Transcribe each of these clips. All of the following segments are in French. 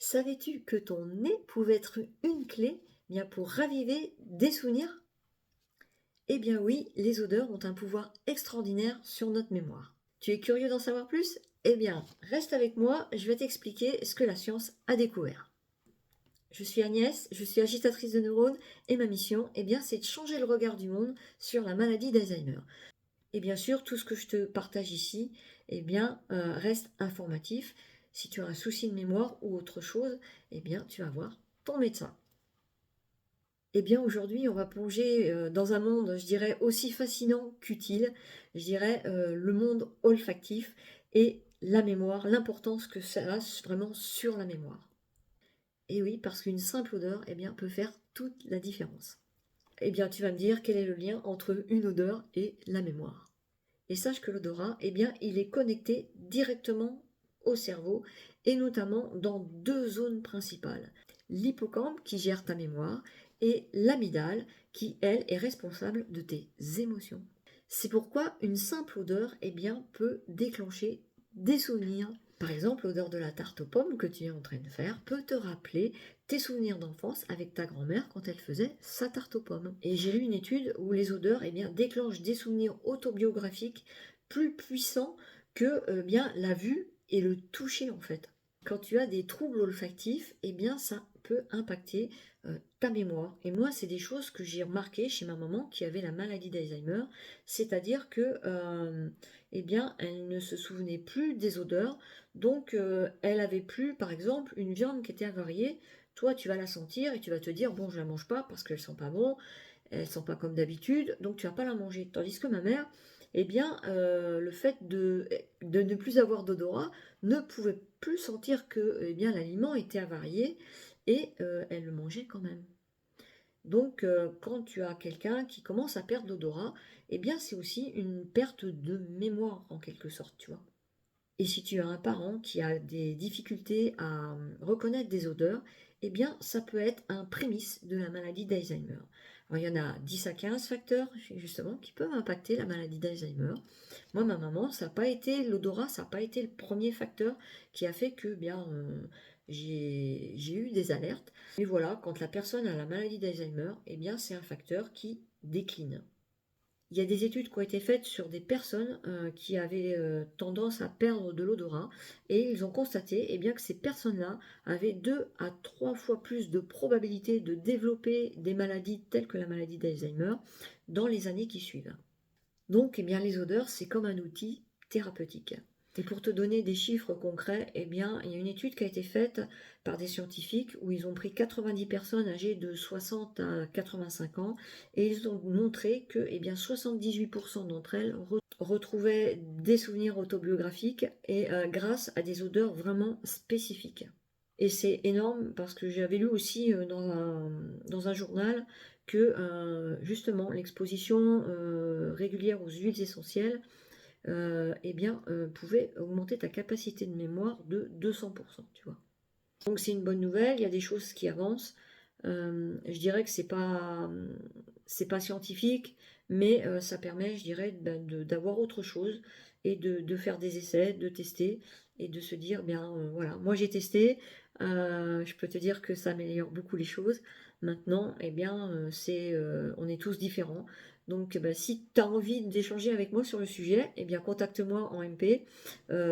Savais-tu que ton nez pouvait être une clé bien pour raviver des souvenirs? Eh bien oui, les odeurs ont un pouvoir extraordinaire sur notre mémoire. Tu es curieux d'en savoir plus? Eh bien, reste avec moi, je vais t'expliquer ce que la science a découvert. Je suis Agnès, je suis agitatrice de neurones et ma mission, eh bien, c'est de changer le regard du monde sur la maladie d'Alzheimer. Et bien sûr, tout ce que je te partage ici, eh bien, reste informatif. Si tu as un souci de mémoire ou autre chose, eh bien, tu vas voir ton médecin. Eh bien, aujourd'hui, on va plonger dans un monde, je dirais, aussi fascinant qu'utile. Je dirais le monde olfactif et la mémoire, l'importance que ça a vraiment sur la mémoire. Et oui, parce qu'une simple odeur, eh bien, peut faire toute la différence. Eh bien, tu vas me dire quel est le lien entre une odeur et la mémoire. Et sache que l'odorat, eh bien, il est connecté directement au cerveau et notamment dans deux zones principales. L'hippocampe qui gère ta mémoire et l'amygdale qui, elle, est responsable de tes émotions. C'est pourquoi une simple odeur, eh bien, peut déclencher des souvenirs. Par exemple, l'odeur de la tarte aux pommes que tu es en train de faire peut te rappeler tes souvenirs d'enfance avec ta grand-mère quand elle faisait sa tarte aux pommes. Et j'ai lu une étude où les odeurs eh bien, déclenchent des souvenirs autobiographiques plus puissants que bien, la vue et le toucher en fait. Quand tu as des troubles olfactifs, eh bien ça peut impacter ta mémoire. Et moi, c'est des choses que j'ai remarquées chez ma maman qui avait la maladie d'Alzheimer, c'est-à-dire que eh bien, elle ne se souvenait plus des odeurs, donc elle avait plus, par exemple, une viande qui était avariée. Toi, tu vas la sentir et tu vas te dire, bon, je la mange pas parce qu'elle sent pas bon, elle sent pas comme d'habitude, donc tu vas pas la manger. Tandis que ma mère, eh bien, le fait de ne plus avoir d'odorat ne pouvait plus sentir que eh bien, l'aliment était avarié et elle le mangeait quand même. Donc, quand tu as quelqu'un qui commence à perdre l'odorat, eh bien, c'est aussi une perte de mémoire en quelque sorte, tu vois. Et si tu as un parent qui a des difficultés à reconnaître des odeurs, eh bien, ça peut être un prémisse de la maladie d'Alzheimer. Alors, il y en a 10 à 15 facteurs, justement, qui peuvent impacter la maladie d'Alzheimer. Moi, ma maman, ça n'a pas été l'odorat, ça n'a pas été le premier facteur qui a fait que, bien, j'ai eu des alertes. Mais voilà, quand la personne a la maladie d'Alzheimer, eh bien, c'est un facteur qui décline. Il y a des études qui ont été faites sur des personnes qui avaient tendance à perdre de l'odorat et ils ont constaté eh bien, que ces personnes-là avaient 2 à 3 fois plus de probabilité de développer des maladies telles que la maladie d'Alzheimer dans les années qui suivent. Donc, eh bien, les odeurs, c'est comme un outil thérapeutique. Et pour te donner des chiffres concrets, eh bien, il y a une étude qui a été faite par des scientifiques où ils ont pris 90 personnes âgées de 60 à 85 ans et ils ont montré que eh bien, 78% d'entre elles retrouvaient des souvenirs autobiographiques et grâce à des odeurs vraiment spécifiques. Et c'est énorme parce que j'avais lu aussi dans un journal que justement l'exposition régulière aux huiles essentielles eh bien, pouvait augmenter ta capacité de mémoire de 200%, tu vois. Donc c'est une bonne nouvelle, il y a des choses qui avancent. Je dirais que c'est pas scientifique, mais ça permet, je dirais, d'avoir autre chose et de faire des essais, de tester et de se dire, bien voilà, moi j'ai testé, je peux te dire que ça améliore beaucoup les choses. Maintenant, eh bien, on est tous différents. Donc, si tu as envie d'échanger avec moi sur le sujet, eh bien, contacte-moi en MP.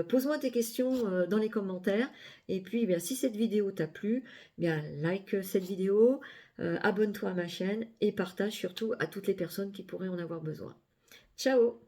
Pose-moi tes questions dans les commentaires. Et puis, eh bien, si cette vidéo t'a plu, eh bien, like cette vidéo, abonne-toi à ma chaîne et partage surtout à toutes les personnes qui pourraient en avoir besoin. Ciao!